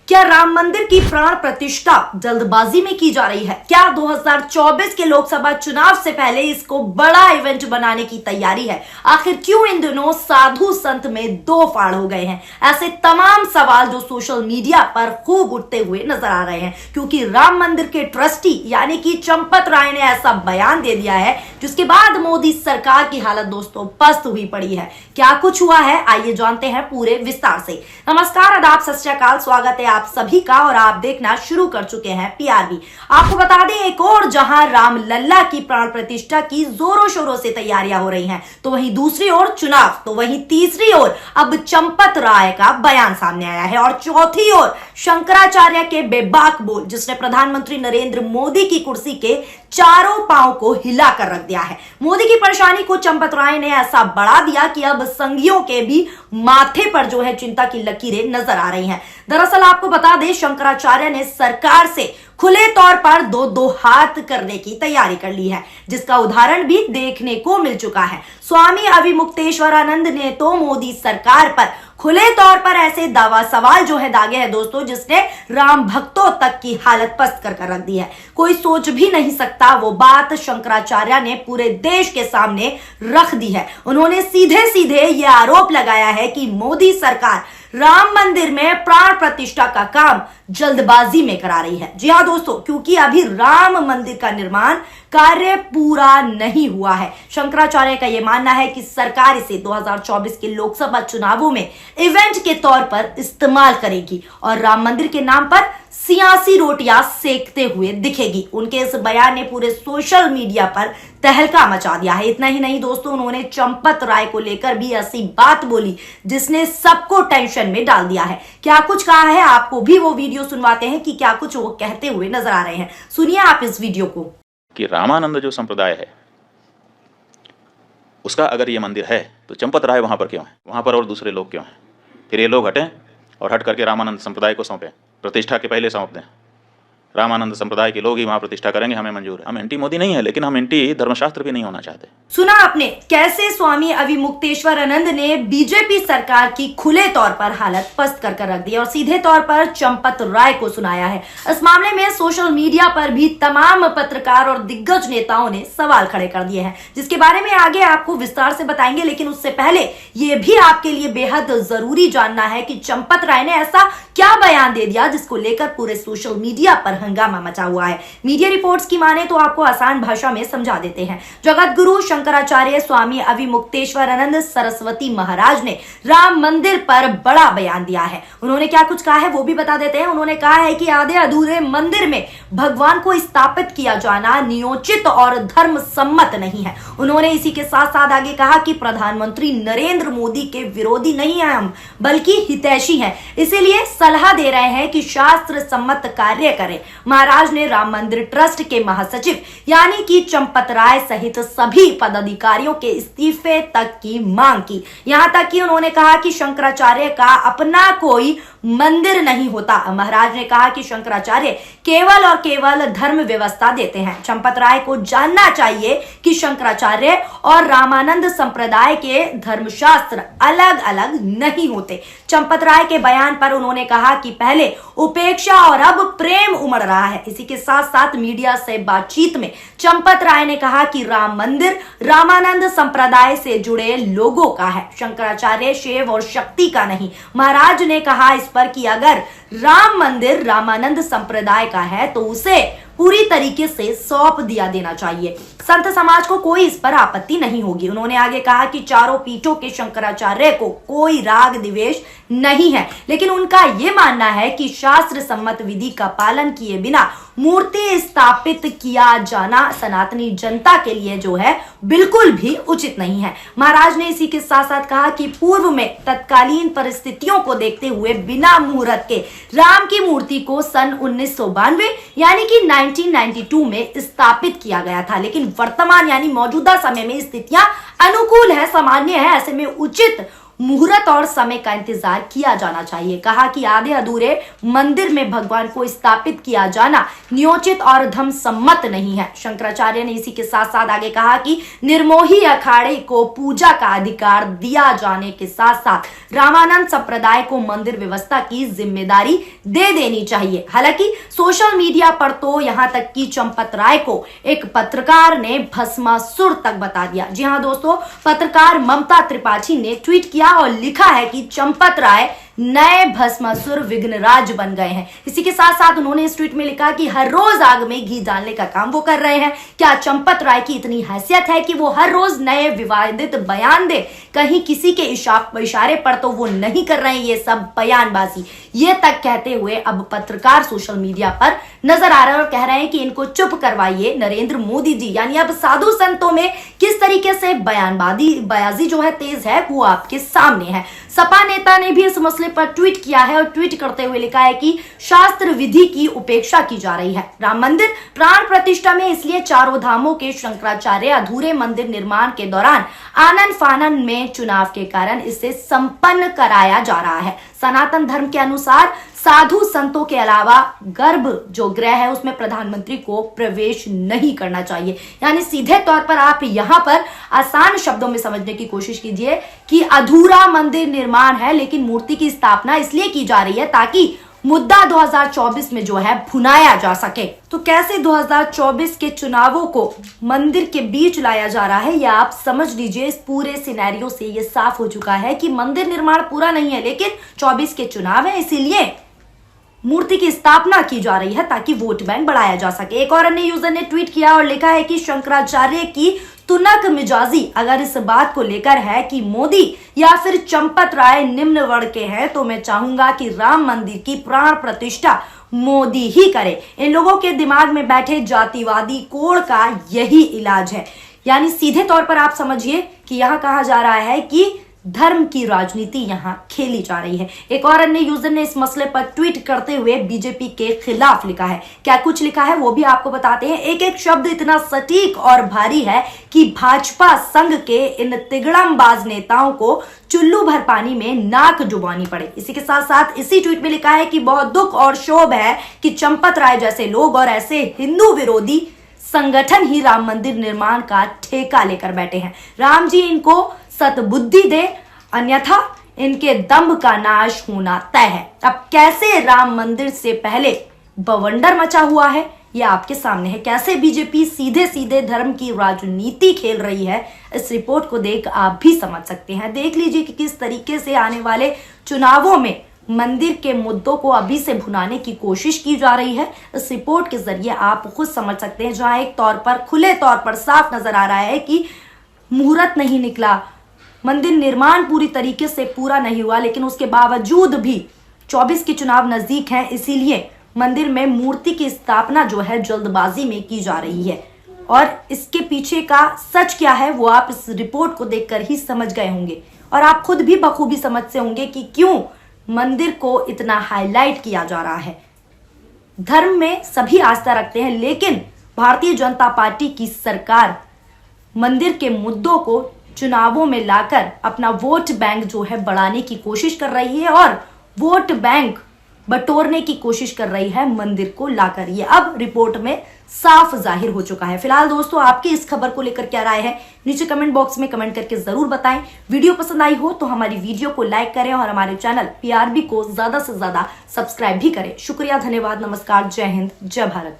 क्या राम मंदिर की प्राण प्रतिष्ठा जल्दबाजी में की जा रही है? क्या 2024 के लोकसभा चुनाव से पहले इसको बड़ा इवेंट बनाने की तैयारी है? आखिर क्यों इन दिनों साधु संत में दो फाड़ हो गए हैं? ऐसे तमाम सवाल जो सोशल मीडिया पर खूब उठते हुए नजर आ रहे हैं, क्योंकि राम मंदिर के ट्रस्टी यानी कि चंपत राय ने ऐसा बयान दे दिया है जिसके बाद मोदी सरकार की हालत दोस्तों पस्त हुई पड़ी है। क्या कुछ हुआ है, आइए जानते हैं पूरे विस्तार से। नमस्कार, आदाब, सत श्री अकाल, स्वागत है आप सभी का और आप देखना शुरू कर चुके हैं पीआरबी। आपको बता दें, एक और जहां राम लल्ला की प्राण प्रतिष्ठा की जोरों शोरों से तैयारियां हो रही हैं, तो वहीं दूसरी ओर चुनाव, तो वहीं तीसरी ओर अब चंपत राय का बयान सामने आया है और चौथी ओर शंकराचार्य के बेबाक बोल, जिसने प्रधानमंत्री नरेंद्र मोदी की कुर्सी के चारों पांव को हिला कर रख दिया है। मोदी की परेशानी को चंपत राय ने ऐसा बढ़ा दिया कि अब संघियों के भी माथे पर जो है चिंता की लकीरें नजर आ रही हैं। दरअसल आपको बता दें, शंकराचार्य ने सरकार से खुले तौर पर दो हाथ करने की तैयारी कर ली है, जिसका उदाहरण भी देखने को मिल चुका है। स्वामी अविमुक्तेश्वरानंद ने तो मोदी सरकार पर खुले तौर पर ऐसे दावा सवाल जो है दागे हैं दोस्तों, जिसने राम भक्तों तक की हालत पस्त कर रख दी है। कोई सोच भी नहीं सकता वो बात शंकराचार्य ने पूरे देश के सामने रख दी है। उन्होंने सीधे सीधे ये आरोप लगाया है कि मोदी सरकार राम मंदिर में प्राण प्रतिष्ठा का काम जल्दबाजी में करा रही है। जी हाँ दोस्तों, क्योंकि अभी राम मंदिर का निर्माण कार्य पूरा नहीं हुआ है। शंकराचार्य का यह मानना है कि सरकार इसे 2024 के लोकसभा चुनावों में इवेंट के तौर पर इस्तेमाल करेगी और राम मंदिर के नाम पर सियासी रोटियां सेकते हुए दिखेगी। उनके इस बयान ने पूरे सोशल मीडिया पर तहलका मचा दिया है। इतना ही नहीं दोस्तों, उन्होंने चंपत राय को लेकर भी ऐसी बात बोली जिसने सबको टेंशन में डाल दिया है। क्या कुछ कहा है, आपको भी वो वीडियो सुनवाते हैं कि क्या कुछ वो कहते हुए नजर आ रहे हैं। सुनिए आप इस वीडियो को। कि रामानंद जो संप्रदाय है उसका अगर ये मंदिर है तो चंपत राय वहां पर क्यों है, वहां पर और दूसरे लोग क्यों हैं? फिर ये लोग हटें और हट करके रामानंद संप्रदाय को सौंपें, प्रतिष्ठा के पहले सौंप दें। रामानंद संप्रदाय के लोग ही वहां प्रतिष्ठा करेंगे, हमें मंजूर है। हम एंटी मोदी नहीं है, लेकिन हम एंटी धर्मशास्त्र भी नहीं होना चाहते। सुना आपने कैसे स्वामी अविमुक्तेश्वरानंद ने बीजेपी सरकार की खुले तौर पर हालत पस्त कर रख दी और सीधे तौर पर चंपत राय को सुनाया है। इस मामले में सोशल मीडिया पर भी तमाम पत्रकार और दिग्गज नेताओं ने सवाल खड़े कर दिए हैं, जिसके बारे में आगे आपको विस्तार से बताएंगे। लेकिन उससे पहले ये भी आपके लिए बेहद जरूरी जानना है कि चंपत राय ने ऐसा क्या बयान दे दिया जिसको लेकर पूरे सोशल मीडिया पर हंगामा मचा हुआ है। मीडिया रिपोर्ट्स की माने तो आपको आसान भाषा में समझा देते हैं। जगत गुरु शंकराचार्य स्वामी अविमुक्तेश्वरानंद सरस्वती महाराज ने राम मंदिर पर बड़ा बयान दिया है। उन्होंने क्या कुछ कहा है वो भी बता देते हैं। उन्होंने कहा है कि आधे अधूरे मंदिर में भगवान को स्थापित किया जाना नियोचित और धर्म सम्मत नहीं है। उन्होंने इसी के साथ साथ आगे कहा कि प्रधानमंत्री नरेंद्र मोदी के विरोधी नहीं है हम, बल्कि हितैषी हैं। इसीलिए सलाह दे रहे हैं कि शास्त्र सम्मत कार्य करें। महाराज ने राम मंदिर ट्रस्ट के महासचिव यानी कि चंपत राय सहित सभी पदाधिकारियों के इस्तीफे तक की मांग की। यहां तक कि उन्होंने कहा कि शंकराचार्य का अपना कोई मंदिर नहीं होता। महाराज ने कहा कि शंकराचार्य केवल और केवल धर्म व्यवस्था देते हैं। चंपत राय को जानना चाहिए कि शंकराचार्य और रामानंद संप्रदाय के धर्मशास्त्र अलग अलग नहीं होते। चंपत राय के बयान पर उन्होंने कहा कि पहले उपेक्षा और अब प्रेम उमड़ रहा है। इसी के साथ साथ मीडिया से बातचीत में चंपत राय ने कहा कि राम मंदिर रामानंद संप्रदाय से जुड़े लोगों का है, शंकराचार्य शिव और शक्ति का नहीं। महाराज ने कहा इस पर कि अगर राम मंदिर रामानंद संप्रदाय का है तो उसे पूरी तरीके से सौंप दिया देना चाहिए। संत समाज को कोई इस पर आपत्ति नहीं होगी। उन्होंने आगे कहा कि चारों पीठों के शंकराचार्य को कोई राग द्वेष नहीं है, लेकिन उनका यह मानना है कि शास्त्र सम्मत विधि का पालन किए बिना मूर्ति स्थापित किया जाना सनातनी जनता के लिए जो है बिल्कुल भी उचित नहीं है। महाराज ने इसी के साथ साथ कहा कि पूर्व में तत्कालीन परिस्थितियों को देखते हुए बिना मुहूर्त के राम की मूर्ति को सन 1992 यानी कि 1992 में स्थापित किया गया था, लेकिन वर्तमान यानी मौजूदा समय में स्थितियां अनुकूल है, सामान्य है। ऐसे में उचित मुहूर्त और समय का इंतजार किया जाना चाहिए। कहा कि आधे अधूरे मंदिर में भगवान को स्थापित किया जाना न्योचित और धर्म सम्मत नहीं है। शंकराचार्य ने इसी के साथ साथ आगे कहा कि निर्मोही अखाड़े को पूजा का अधिकार दिया जाने के साथ साथ रामानंद संप्रदाय को मंदिर व्यवस्था की जिम्मेदारी दे देनी चाहिए। हालांकि सोशल मीडिया पर तो यहां तक कि चंपत राय को एक पत्रकार ने भस्मासुर तक बता दिया। जी हां दोस्तों, पत्रकार ममता त्रिपाठी ने ट्वीट किया और लिखा है कि चंपत राय नए भस्मासुर विघ्नराज बन गए हैं। इसी के साथ साथ उन्होंने इस ट्वीट में लिखा कि हर रोज आग में घी डालने का काम वो कर रहे हैं। क्या चंपत राय की इतनी हैसियत है कि वो हर रोज नए विवादित बयान दे? कहीं किसी के इशारे पर तो वो नहीं कर रहे हैं ये सब बयानबाजी। ये तक कहते हुए अब पत्रकार सोशल मीडिया पर नजर आ रहे हैं और कह रहे हैं कि इनको चुप करवाइए नरेंद्र मोदी जी। यानी अब साधु संतों में किस तरीके से बयाजी जो है तेज है वो आपके सामने है। सपा नेता ने भी इस मसले पर ट्वीट किया है और ट्वीट करते हुए लिखा है कि शास्त्र विधि की उपेक्षा की जा रही है। राम मंदिर प्राण प्रतिष्ठा में इसलिए चारों धामों के शंकराचार्य अधूरे मंदिर निर्माण के दौरान आनन फानन में चुनाव के कारण इसे संपन्न कराया जा रहा है। सनातन धर्म के अनुसार साधु संतों के अलावा गर्भ जो गृह है उसमें प्रधानमंत्री को प्रवेश नहीं करना चाहिए। यानी सीधे तौर पर आप यहां पर आसान शब्दों में समझने की कोशिश कीजिए कि अधूरा मंदिर निर्माण है, लेकिन मूर्ति की स्थापना इसलिए की जा रही है ताकि मुद्दा 2024 में जो है भुनाया जा सके। तो कैसे 2024 के चुनावों को मंदिर के बीच लाया जा रहा है या आप समझ लीजिए। इस पूरे सिनेरियो से ये साफ हो चुका है कि मंदिर निर्माण पूरा नहीं है, लेकिन 24 के चुनाव है, इसीलिए मूर्ति की स्थापना की जा रही है ताकि वोट बैंक बढ़ाया जा सके। एक और अन्य यूजर ने ट्वीट किया और लिखा है कि शंकराचार्य की तुनक मिजाजी अगर इस बात को लेकर है कि मोदी या फिर चंपत राय निम्न वर्ग के हैं, तो मैं चाहूंगा कि राम मंदिर की प्राण प्रतिष्ठा मोदी ही करे। इन लोगों के दिमाग में बैठे जातिवादी कोड़ का यही इलाज है। यानी सीधे तौर पर आप समझिए कि यहां कहा जा रहा है कि धर्म की राजनीति यहां खेली जा रही है। एक और अन्य यूजर ने इस मसले पर ट्वीट करते हुए बीजेपी के खिलाफ लिखा है। क्या कुछ लिखा है वो भी आपको बताते हैं। एक एक शब्द इतना सटीक और भारी है कि भाजपा संघ के इन तिगड़मबाज नेताओं को चुल्लू भर पानी में नाक डुबानी पड़े। इसी के साथ साथ इसी ट्वीट में लिखा है कि बहुत दुख और क्षोभ है कि चंपत राय जैसे लोग और ऐसे हिंदू विरोधी संगठन ही राम मंदिर निर्माण का ठेका लेकर बैठे हैं। राम जी इनको सतबुद्धि दे, अन्यथा इनके दंभ का नाश होना तय है। अब कैसे राम मंदिर से पहले बवंडर मचा हुआ है ये आपके सामने है। कैसे बीजेपी सीधे सीधे धर्म की राजनीति खेल रही है, इस रिपोर्ट को देख आप भी समझ सकते हैं। देख लीजिए कि किस तरीके से आने वाले चुनावों में मंदिर के मुद्दों को अभी से भुनाने की कोशिश की जा रही है। इस रिपोर्ट के जरिए आप खुद समझ सकते हैं, जहां एक तौर पर खुले तौर पर साफ नजर आ रहा है कि मुहूर्त नहीं निकला, मंदिर निर्माण पूरी तरीके से पूरा नहीं हुआ, लेकिन उसके बावजूद भी 24 के चुनाव नजदीक हैं, इसीलिए मंदिर में मूर्ति की स्थापना जो है जल्दबाजी में की जा रही है। और इसके पीछे का सच क्या है वो आप इस रिपोर्ट को देखकर ही समझ गए होंगे और आप खुद भी बखूबी समझ से होंगे कि क्यों मंदिर को इतना हाईलाइट किया जा रहा है। धर्म में सभी आस्था रखते हैं, लेकिन भारतीय जनता पार्टी की सरकार मंदिर के मुद्दों को चुनावों में लाकर अपना वोट बैंक जो है बढ़ाने की कोशिश कर रही है और वोट बैंक बटोरने की कोशिश कर रही है मंदिर को लाकर। ये अब रिपोर्ट में साफ जाहिर हो चुका है। फिलहाल दोस्तों, आपकी इस खबर को लेकर क्या राय है नीचे कमेंट बॉक्स में कमेंट करके जरूर बताएं। वीडियो पसंद आई हो तो हमारी वीडियो को लाइक करें और हमारे चैनल PRB को ज्यादा से ज्यादा सब्सक्राइब भी करें। शुक्रिया, धन्यवाद, नमस्कार, जय हिंद, जय भारत।